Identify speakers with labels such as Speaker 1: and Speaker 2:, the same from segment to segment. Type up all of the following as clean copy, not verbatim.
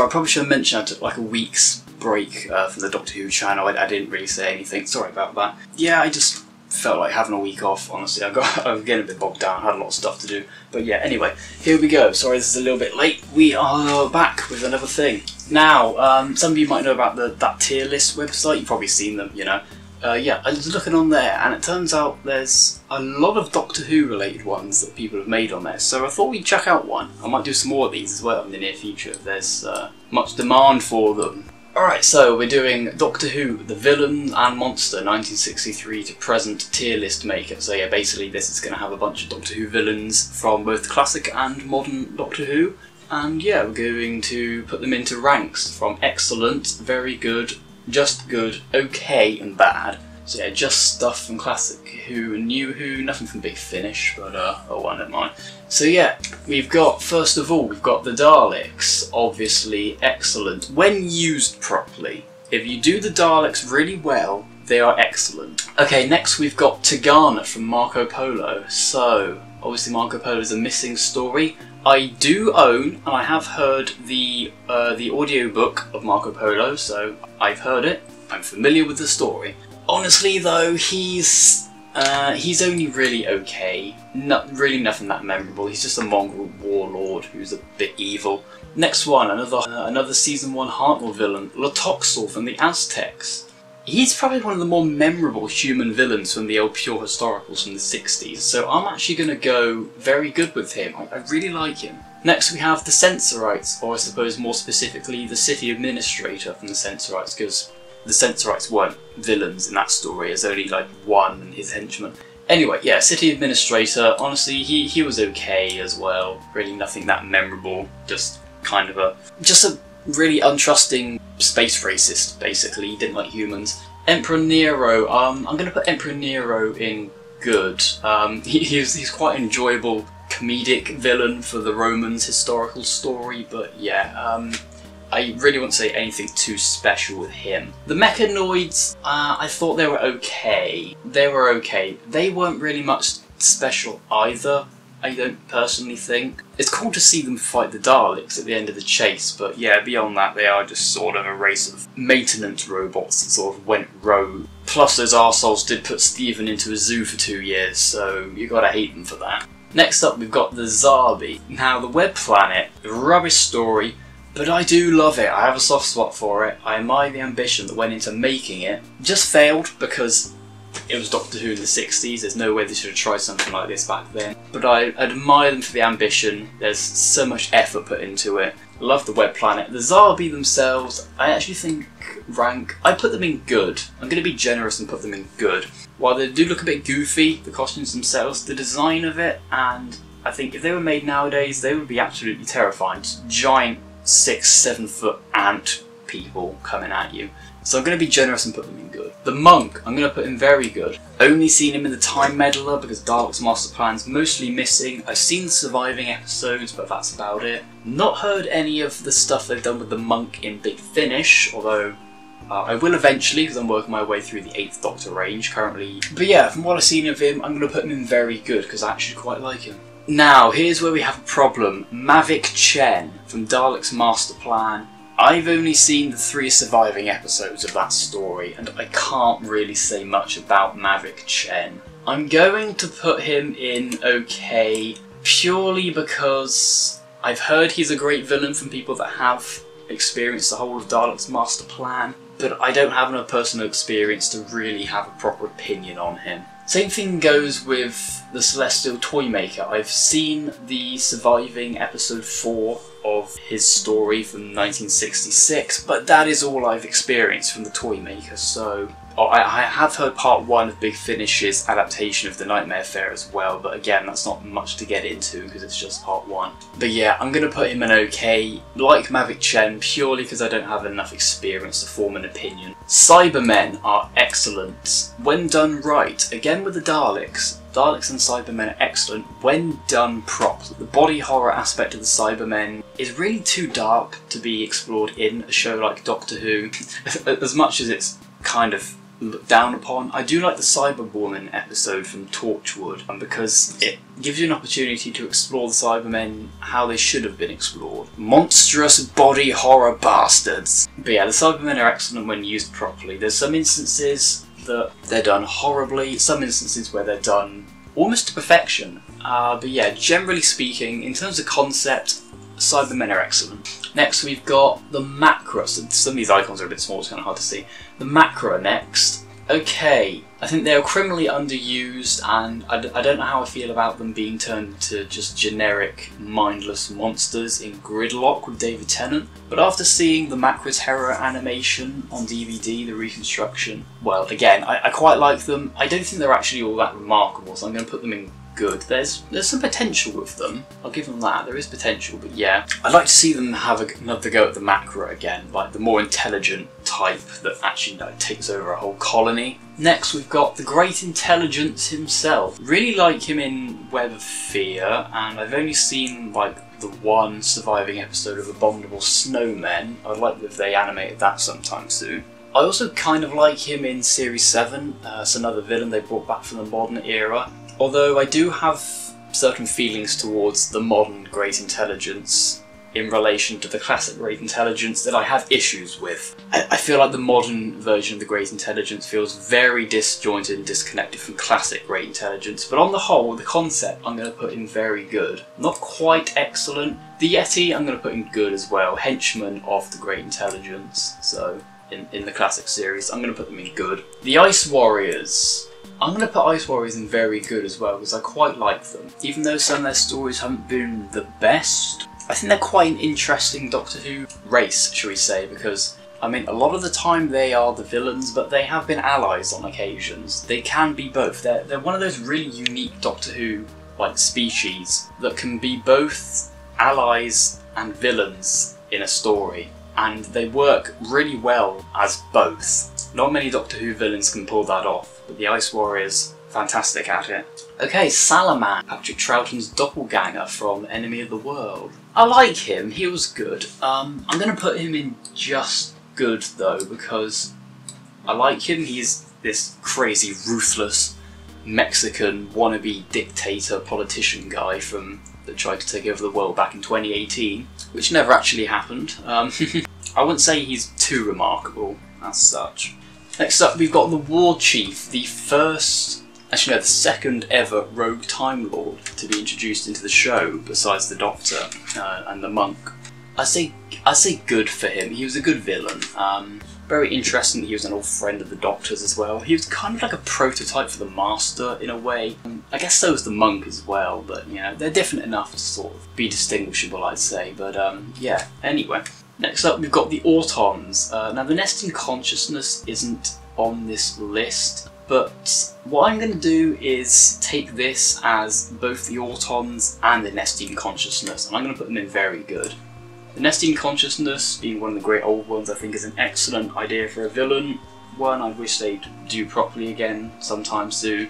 Speaker 1: probably should have mentioned I took like a week's break from the Doctor Who channel. I didn't really say anything, sorry about that. Yeah, I just felt like having a week off, honestly. I was getting a bit bogged down, had a lot of stuff to do. But yeah, anyway, here we go. Sorry this is a little bit late. We are back with another thing. Now, some of you might know about that tier list website. You've probably seen them, you know. Yeah, I was looking on there, and it turns out there's a lot of Doctor Who related ones that people have made on there, so I thought we'd check out one. I might do some more of these as well in the near future if there's much demand for them. Alright, so we're doing Doctor Who, the Villain and Monster, 1963 to present tier list maker. So yeah, basically this is going to have a bunch of Doctor Who villains from both classic and modern Doctor Who, and yeah, we're going to put them into ranks from excellent, very good, just good, okay and bad. So yeah, just stuff from classic Who and new Who, nothing from Big Finish, but oh well, never mind. So yeah, we've got, first of all, we've got the Daleks, obviously excellent, when used properly. If you do the Daleks really well, they are excellent. Okay, next we've got Tegana from Marco Polo. So, obviously Marco Polo is a missing story. I do own, and I have heard the audiobook of Marco Polo, so I've heard it. I'm familiar with the story. Honestly though, he's only really okay. Really nothing that memorable. He's just a mongrel warlord who's a bit evil. Next one, another season 1 Hartnell villain, Latoxel from the Aztecs. He's probably one of the more memorable human villains from the old pure historicals from the 60s, so I'm actually going to go very good with him. I really like him. Next we have the Sensorites, or I suppose more specifically the City Administrator from the Sensorites, because the Sensorites weren't villains in that story, there's only like one and his henchman. Anyway, yeah, City Administrator, honestly, he was okay as well. Really nothing that memorable, just kind of a really untrusting space racist, basically. He didn't like humans. Emperor Nero, I'm going to put Emperor Nero in good. He's quite an enjoyable comedic villain for the Romans historical story, but yeah, I really wouldn't say anything too special with him. The Mechanoids, I thought they were okay. They were okay. They weren't really much special either, I don't personally think. It's cool to see them fight the Daleks at the end of the chase, but yeah, beyond that they are just sort of a race of maintenance robots that sort of went rogue. Plus those arseholes did put Stephen into a zoo for 2 years, so you gotta hate them for that. Next up we've got the Zarbi. Now the Web Planet, a rubbish story, but I do love it. I have a soft spot for it. I admire the ambition that went into making it. Just failed because it was Doctor Who in the 60s, there's no way they should have tried something like this back then. But I admire them for the ambition, there's so much effort put into it. Love the Web Planet. The Zarbi themselves, I actually think I put them in good. I'm going to be generous and put them in good. While they do look a bit goofy, the costumes themselves, the design of it, and I think if they were made nowadays, they would be absolutely terrifying. Just giant 6-7 foot ant people coming at you. So I'm going to be generous and put them in good. The Monk, I'm going to put in very good. Only seen him in the Time Meddler because Dalek's Master Plan's mostly missing. I've seen the surviving episodes, but that's about it. Not heard any of the stuff they've done with the Monk in Big Finish, although I will eventually because I'm working my way through the 8th Doctor range currently. But yeah, from what I've seen of him, I'm going to put him in very good because I actually quite like him. Now, here's where we have a problem. Mavic Chen from Dalek's Master Plan. I've only seen the 3 surviving episodes of that story, and I can't really say much about Mavic Chen. I'm going to put him in okay, purely because I've heard he's a great villain from people that have experienced the whole of Dalek's Master Plan, but I don't have enough personal experience to really have a proper opinion on him. Same thing goes with the Celestial Toymaker. I've seen the surviving episode 4 of his story from 1966, but that is all I've experienced from the Toymaker, so I have heard part 1 of Big Finish's adaptation of The Nightmare Fair as well, but again, that's not much to get into because it's just part 1. But yeah, I'm going to put him in okay, like Mavic Chen, purely because I don't have enough experience to form an opinion. Cybermen are excellent when done right. Again with the Daleks and Cybermen are excellent when done properly. The body horror aspect of the Cybermen is really too dark to be explored in a show like Doctor Who, as much as it's kind of looked down upon. I do like the Cyberwoman episode from Torchwood because it gives you an opportunity to explore the Cybermen how they should have been explored. Monstrous body horror bastards. But yeah, the Cybermen are excellent when used properly. There's some instances that they're done horribly, some instances where they're done almost to perfection. But yeah, generally speaking, in terms of concept, Cybermen are excellent. Next we've got the Macra. So some of these icons are a bit small, it's kind of hard to see. The Macra next. Okay, I think they're criminally underused, and I don't know how I feel about them being turned into just generic, mindless monsters in Gridlock with David Tennant. But after seeing the Macra's Terror animation on DVD, the reconstruction, well, again, I quite like them. I don't think they're actually all that remarkable, so I'm going to put them in good. There's some potential with them, I'll give them that, there is potential, but yeah. I'd like to see them have another go at the Macra again, like the more intelligent type that actually takes over a whole colony. Next we've got the Great Intelligence himself. Really like him in Web of Fear, and I've only seen like the one surviving episode of Abominable Snowmen. I'd like if they animated that sometime soon. I also kind of like him in Series 7, it's another villain they brought back from the modern era. Although I do have certain feelings towards the modern Great Intelligence in relation to the classic Great Intelligence that I have issues with. I feel like the modern version of the Great Intelligence feels very disjointed and disconnected from classic Great Intelligence, but on the whole, the concept I'm going to put in very good. Not quite excellent. The Yeti I'm going to put in good as well, henchman of the Great Intelligence, so in the classic series, I'm going to put them in good. The Ice Warriors. I'm going to put Ice Warriors in very good as well, because I quite like them. Even though some of their stories haven't been the best, I think they're quite an interesting Doctor Who race, shall we say, because, I mean, a lot of the time they are the villains, but they have been allies on occasions. They can be both. They're one of those really unique Doctor Who, like, species that can be both allies and villains in a story, and they work really well as both. Not many Doctor Who villains can pull that off, but the Ice Warriors, fantastic at it. Okay, Salaman, Patrick Troughton's doppelganger from Enemy of the World. I like him, he was good. I'm going to put him in just good though, because I like him. He's this crazy, ruthless Mexican wannabe dictator politician guy that tried to take over the world back in 2018, which never actually happened. I wouldn't say he's too remarkable as such. Next up we've got the War Chief, the second ever rogue Time Lord to be introduced into the show, besides the Doctor and the Monk. I say good for him. He was a good villain. Very interesting that he was an old friend of the Doctor's as well. He was kind of like a prototype for the Master in a way. I guess so was the Monk as well, but you know, they're different enough to sort of be distinguishable, I'd say. But yeah, anyway. Next up we've got the Autons. Now the Nesting Consciousness isn't on this list, but what I'm going to do is take this as both the Autons and the Nesting Consciousness, and I'm going to put them in very good. The Nesting Consciousness, being one of the great old ones, I think is an excellent idea for a villain. One I wish they'd do properly again sometime soon.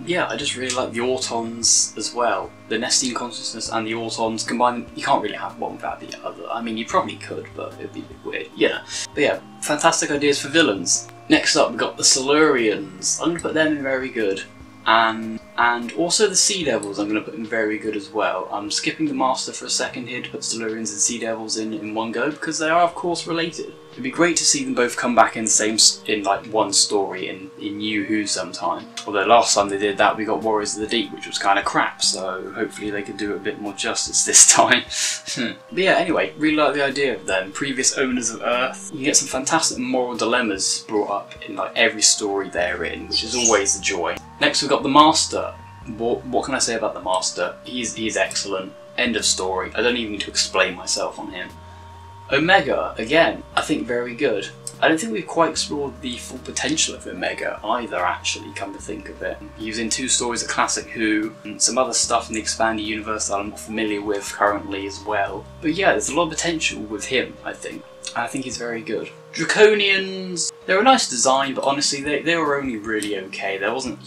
Speaker 1: Yeah, I just really like the Autons as well. The Nesting Consciousness and the Autons combined, you can't really have one without the other. I mean, you probably could, but it'd be a bit weird, yeah. But yeah, fantastic ideas for villains. Next up, we've got the Silurians. I'm going to put them in very good. And also the Sea Devils I'm going to put in very good as well. I'm skipping the Master for a second here to put Silurians and Sea Devils in one go, because they are of course related. It'd be great to see them both come back in like one story in New Who sometime. Although last time they did that we got Warriors of the Deep, which was kind of crap, so hopefully they could do it a bit more justice this time. But yeah, anyway, really like the idea of them. Previous owners of Earth. You get some fantastic moral dilemmas brought up in like every story they're in, which is always a joy. Next we've got the Master. What can I say about the Master? He's excellent. End of story. I don't even need to explain myself on him. Omega, again, I think very good. I don't think we've quite explored the full potential of Omega either, actually, come to think of it. He was in 2 stories of Classic Who, and some other stuff in the expanded universe that I'm not familiar with currently as well. But yeah, there's a lot of potential with him, I think. I think he's very good. Draconians, they're a nice design, but honestly, they were only really okay. There wasn't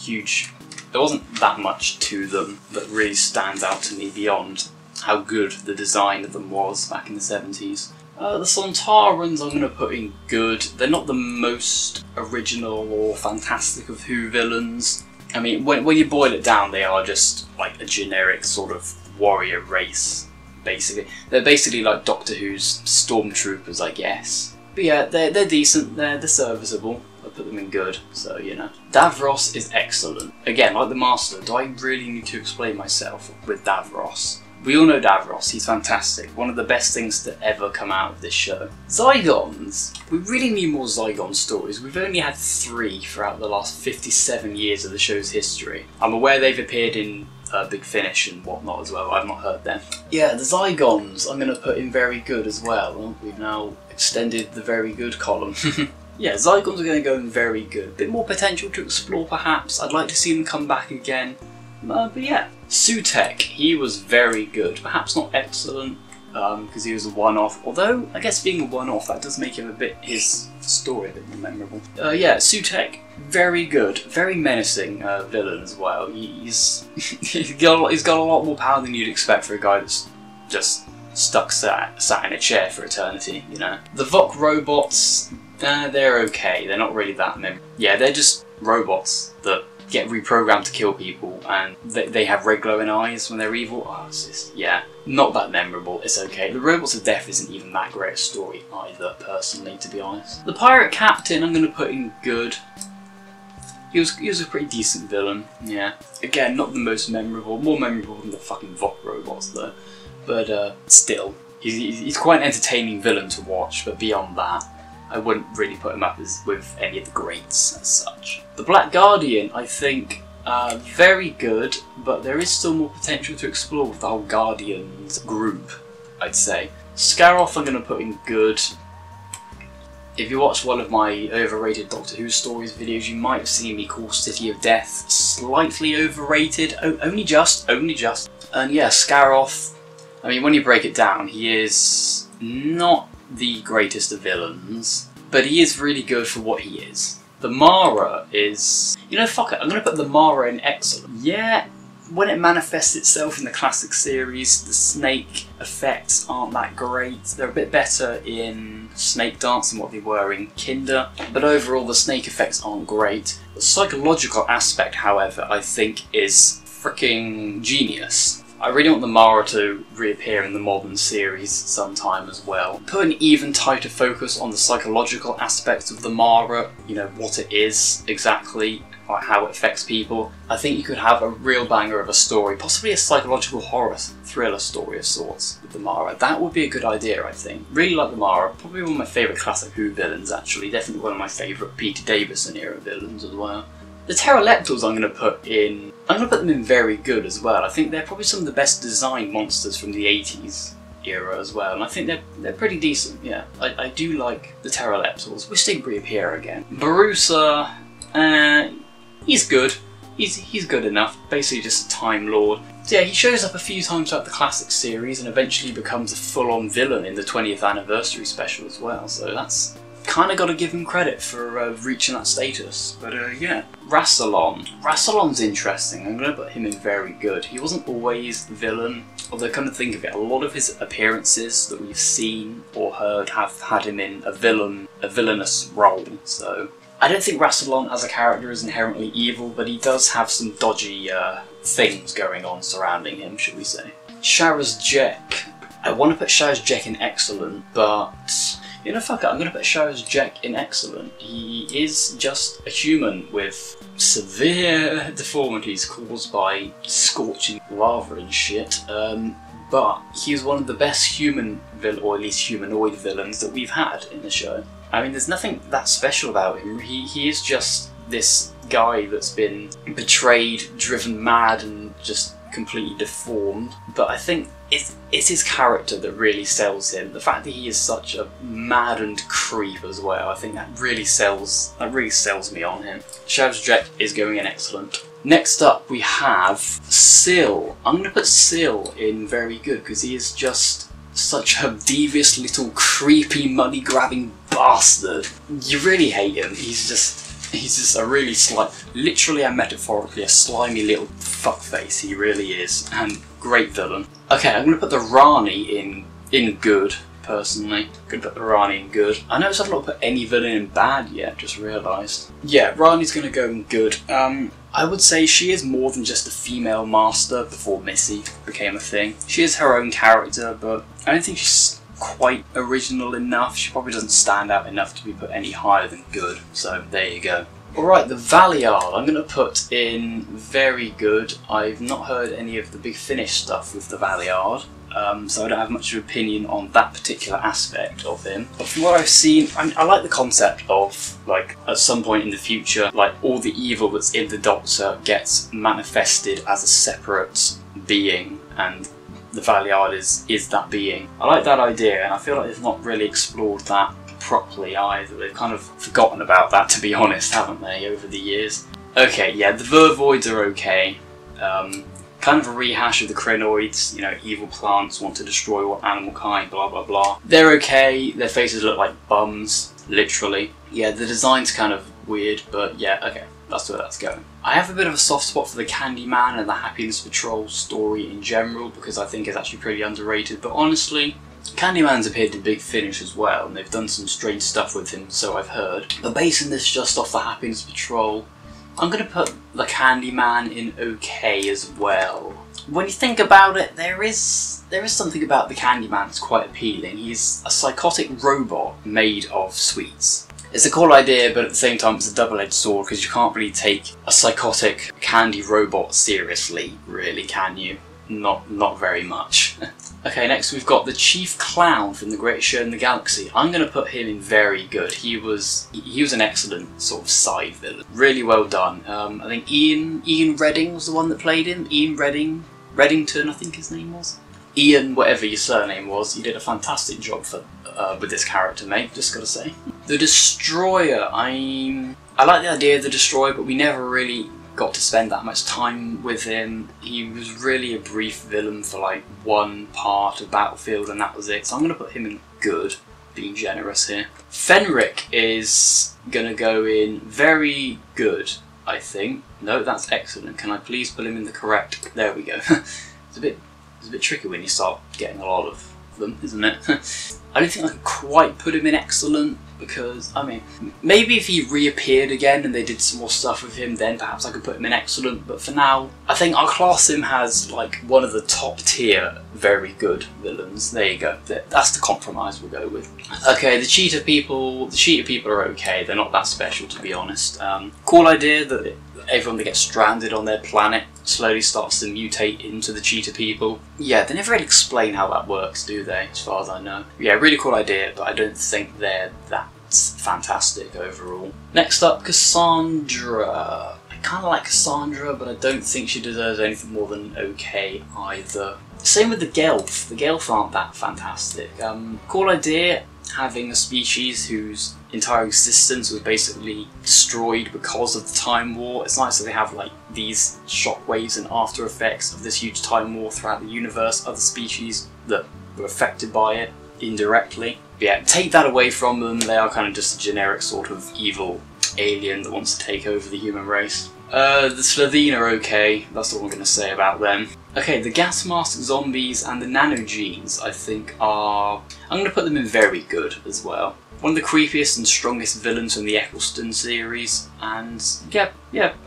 Speaker 1: that much to them that really stands out to me beyond how good the design of them was back in the 70s. The Sontarans I'm going to put in good. They're not the most original or fantastic of Who villains. I mean, when you boil it down, they are just like a generic sort of warrior race, basically. They're basically like Doctor Who's stormtroopers, I guess. But yeah, they're decent, they're serviceable. I put them in good, so you know. Davros is excellent. Again, like the Master, do I really need to explain myself with Davros? We all know Davros, he's fantastic. One of the best things to ever come out of this show. Zygons! We really need more Zygon stories. We've only had 3 throughout the last 57 years of the show's history. I'm aware they've appeared in Big Finish and whatnot as well, I've not heard them. Yeah, the Zygons I'm going to put in very good as well. We've now extended the very good column. Yeah, Zygons are going to go in very good. A bit more potential to explore perhaps. I'd like to see them come back again. But yeah, Sutekh, he was very good. Perhaps not excellent, because he was a one-off. Although, I guess being a one-off, that does make him his story a bit more memorable. Yeah, Sutekh, very good. Very menacing villain as well. He's got a lot more power than you'd expect for a guy that's just sat in a chair for eternity, you know. The Vok robots, they're okay. They're not really that memorable. Yeah, they're just robots that get reprogrammed to kill people, and they have red glowing eyes when they're evil. Oh, it's just, yeah, not that memorable. It's okay. The Robots of Death isn't even that great a story either, personally, to be honest. The Pirate Captain I'm going to put in good. He was a pretty decent villain, yeah. Again, not the most memorable. More memorable than the fucking Vok robots, though. But still, he's quite an entertaining villain to watch, but beyond that, I wouldn't really put him up with any of the greats as such. The Black Guardian, I think, very good, but there is still more potential to explore with the whole Guardians group, I'd say. Scaroth I'm going to put in good. If you watched one of my overrated Doctor Who stories videos, you might have seen me call City of Death slightly overrated. Only just. And yeah, Scaroth, I mean, when you break it down, he is not the greatest of villains, but he is really good for what he is. The Mara is... You know, fuck it, I'm going to put the Mara in excellent. Yeah, when it manifests itself in the classic series, the snake effects aren't that great. They're a bit better in Snake Dance than what they were in Kinder, but overall the snake effects aren't great. The psychological aspect, however, I think is freaking genius. I really want the Mara to reappear in the modern series sometime as well. Put an even tighter focus on the psychological aspects of the Mara, you know, what it is exactly, or how it affects people. I think you could have a real banger of a story, possibly a psychological horror thriller story of sorts with the Mara. That would be a good idea, I think. Really like the Mara, probably one of my favourite classic Who villains actually, definitely one of my favourite Peter Davison era villains as well. The Pteroleptals I'm going to put them in very good as well. I think they're probably some of the best designed monsters from the 80s era as well, and I think they're pretty decent, yeah. I do like the Pteroleptals. Wish they'd reappear again. Barusa, he's good. He's good enough, basically just a Time Lord. So yeah, he shows up a few times throughout the classic series and eventually becomes a full-on villain in the 20th anniversary special as well, so that's kind of got to give him credit for reaching that status. But yeah, Rassilon. Rassilon's interesting. I'm going to put him in very good. He wasn't always the villain, although come to think of it, a lot of his appearances that we've seen or heard have had him in a villainous role, so I don't think Rassilon as a character is inherently evil, but he does have some dodgy things going on surrounding him, should we say. Sharaz-Jek. I want to put Sharaz-Jek in excellent, but you know, fuck it, I'm going to put Sharaz-Jek in excellent. He is just a human with severe deformities caused by scorching lava and shit, but he's one of the best human or at least humanoid villains that we've had in the show. I mean, there's nothing that special about him. He is just this guy that's been betrayed, driven mad, and just completely deformed. But I think it's his character that really sells him. The fact that he is such a maddened creep as well, I think that really sells me on him. Sharaz-Jek is going in excellent. Next up we have Sil. I'm going to put Sil in very good because he is just such a devious little creepy money grabbing bastard. You really hate him. He's just a really literally and metaphorically a slimy little fuckface, he really is, and great villain. Okay, I'm going to put the Rani in good. personally. Could put Rani in good. I noticed I've not put any villain in bad yet, just realised. Yeah, Rani's gonna go in good. I would say she is more than just a female master before Missy became a thing. She is her own character, but I don't think she's quite original enough. She probably doesn't stand out enough to be put any higher than good, so there you go. Alright, the Valeyard, I'm going to put in very good. I've not heard any of the Big Finish stuff with the Valeyard, so I don't have much of an opinion on that particular aspect of him. But from what I've seen, I like the concept of, like, at some point in the future, like, all the evil that's in the Doctor gets manifested as a separate being, and the Valeyard is that being. I like that idea, and I feel like they've not really explored that properly either. They've kind of forgotten about that, to be honest, haven't they, over the years? Okay, yeah, the Vervoids are okay. Kind of a rehash of the Crinoids, you know, evil plants want to destroy all animal kind, blah blah blah. They're okay, their faces look like bums, literally. Yeah, the design's kind of weird, but yeah, okay, that's where that's going. I have a bit of a soft spot for the Candyman and the Happiness Patrol story in general, because I think it's actually pretty underrated, but honestly, Candyman's appeared in Big Finish as well, and they've done some strange stuff with him, so I've heard. But basing this just off the Happiness Patrol, I'm going to put the Candyman in okay as well. When you think about it, there is something about the Candyman that's quite appealing. He's a psychotic robot made of sweets. It's a cool idea, but at the same time it's a double-edged sword, because you can't really take a psychotic candy robot seriously, really, can you? Not very much. Okay, next we've got the Chief Clown from The Greatest Show in the Galaxy. I'm going to put him in very good. He was an excellent sort of side villain. Really well done. I think Ian Redding was the one that played him. Ian Reddington, I think his name was. Ian, whatever your surname was, you did a fantastic job for with this character, mate, just gotta say. The Destroyer, I like the idea of the Destroyer, but we never really got to spend that much time with him. He was really a brief villain for like one part of Battlefield, and that was it. So I'm gonna put him in good, being generous here. Fenric is gonna go in very good, I think. No, that's excellent. Can I please put him in the correct? There we go. It's a bit tricky when you start getting a lot of them, isn't it? I don't think I can quite put him in excellent, because, I mean, maybe if he reappeared again and they did some more stuff with him, then perhaps I could put him in excellent, but for now, I think I'll class him as, like, one of the top tier very good villains. There you go. That's the compromise we'll go with. Okay, the Cheetah people are okay. They're not that special, to be honest. Cool idea that everyone that gets stranded on their planet slowly starts to mutate into the Cheetah people. Yeah, they never really explain how that works, do they, as far as I know. Yeah, really cool idea, but I don't think they're that fantastic overall. Next up, Cassandra. I kind of like Cassandra, but I don't think she deserves anything more than okay either. Same with the Gelf. The Gelf aren't that fantastic. Cool idea, having a species whose entire existence was basically destroyed because of the Time War. It's nice that they have like these shockwaves and after effects of this huge Time War throughout the universe, other species that were affected by it indirectly. But yeah, take that away from them, they are kind of just a generic sort of evil alien that wants to take over the human race. The Slitheen are okay, that's all I'm going to say about them. Okay, the gas mask zombies and the nanogenes, I think are... I'm going to put them in very good as well. One of the creepiest and strongest villains from the Eccleston series, and yeah,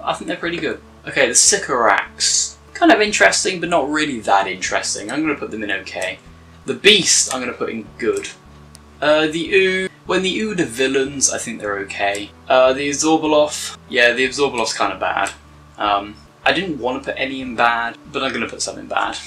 Speaker 1: I think they're pretty good. Okay, the Sycorax. Kind of interesting, but not really that interesting. I'm going to put them in okay. The Beast, I'm going to put in good. The Oo... When the Ood are villains, I think they're okay. The Absorbaloff, yeah, the Absorbaloff's kind of bad. I didn't want to put any in bad, but I'm going to put some in bad.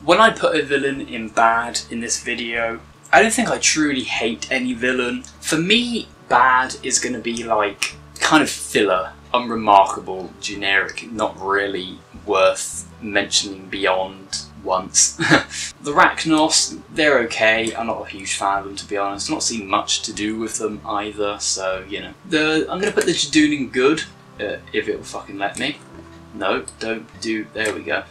Speaker 1: When I put a villain in bad in this video, I don't think I truly hate any villain. For me, bad is going to be like kind of filler, unremarkable, generic, not really worth mentioning beyond once. The Rachnos, they're okay. I'm not a huge fan of them, to be honest. I've not seen much to do with them either, so, you know. I'm going to put the Jadoon in good, if it will fucking let me. No, don't do... There we go.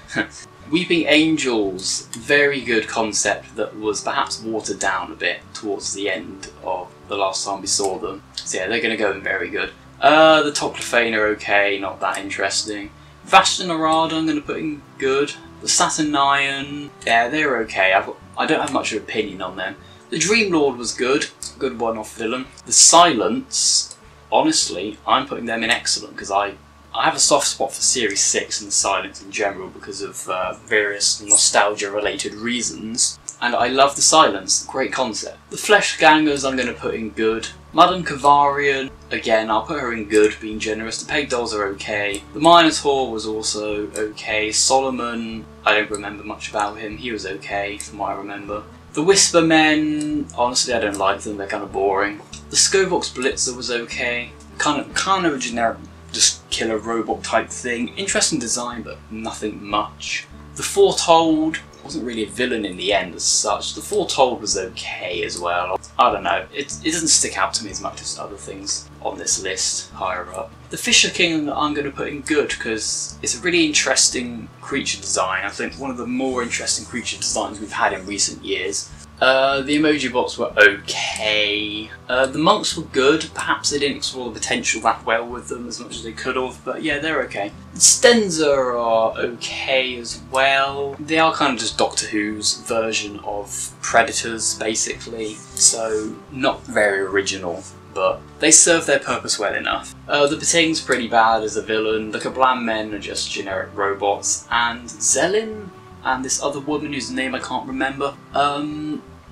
Speaker 1: Weeping Angels, very good concept that was perhaps watered down a bit towards the end of the last time we saw them. So yeah, they're going to go in very good. The Toclafane are okay, not that interesting. Vashta Nerada I'm going to put in good. The Saturnian, yeah, they're okay. I don't have much of an opinion on them. The The Dream Lord was good one-off villain. The Silence, honestly, I'm putting them in excellent because I have a soft spot for Series 6 and the Silence in general because of various nostalgia-related reasons. And I love the Silence, great concept. The Flesh Gangers I'm going to put in good. Madame Kavarian, again, I'll put her in good, being generous. The Peg Dolls are okay. The Minotaur was also okay. Solomon, I don't remember much about him. He was okay, from what I remember. The Whisper Men, honestly, I don't like them. They're kind of boring. The Scovox Blitzer was okay. Kind of a generic, just killer robot type thing. Interesting design, but nothing much. The Foretold wasn't really a villain in the end as such. The Foretold was okay as well. I don't know, it doesn't stick out to me as much as other things on this list higher up. The Fisher King I'm going to put in good because it's a really interesting creature design. I think one of the more interesting creature designs we've had in recent years. The emoji bots were okay. The monks were good. Perhaps they didn't explore the potential that well with them as much as they could have, but yeah, they're okay. The Stenza are okay as well. They are kind of just Doctor Who's version of Predators, basically, so not very original, but they serve their purpose well enough. The Pating's pretty bad as a villain. The Kablam Men are just generic robots, and Zelin and this other woman whose name I can't remember.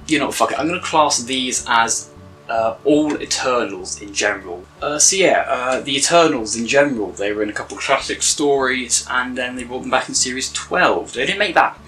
Speaker 1: You know, fuck it, I'm going to class these as all Eternals in general. So yeah, the Eternals in general, they were in a couple of classic stories, and then they brought them back in Series 12. They didn't make that,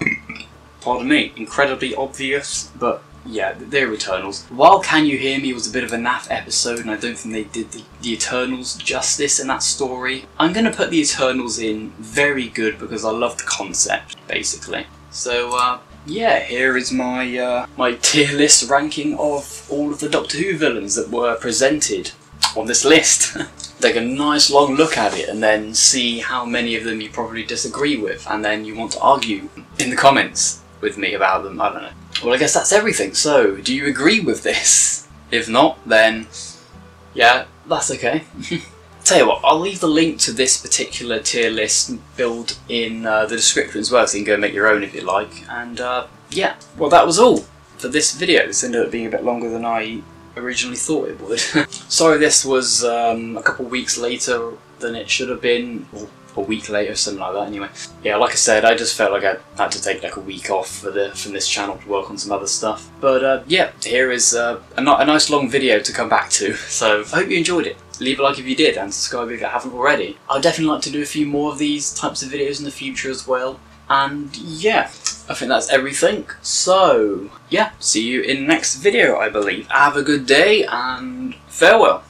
Speaker 1: pardon me, incredibly obvious, but yeah, they're Eternals. While Can You Hear Me was a bit of a naff episode, and I don't think they did the Eternals justice in that story, I'm going to put the Eternals in very good because I love the concept, basically. So, yeah, here is my my tier list ranking of all of the Doctor Who villains that were presented on this list. Take a nice long look at it and then see how many of them you probably disagree with, and then you want to argue in the comments with me about them, I don't know. Well, I guess that's everything. So, do you agree with this? If not, then yeah, that's okay. Tell you what, I'll leave the link to this particular tier list build in the description as well, so you can go make your own if you like. And yeah, well, that was all for this video. This ended up being a bit longer than I originally thought it would. Sorry this was a couple weeks later than it should have been, or a week later, something like that anyway. Yeah, like I said, I just felt like I had to take like a week off from this channel to work on some other stuff. But yeah, here is a nice long video to come back to, so I hope you enjoyed it. Leave a like if you did, and subscribe if you haven't already. I'd definitely like to do a few more of these types of videos in the future as well. And yeah, I think that's everything. So yeah, see you in the next video, I believe. Have a good day, and farewell.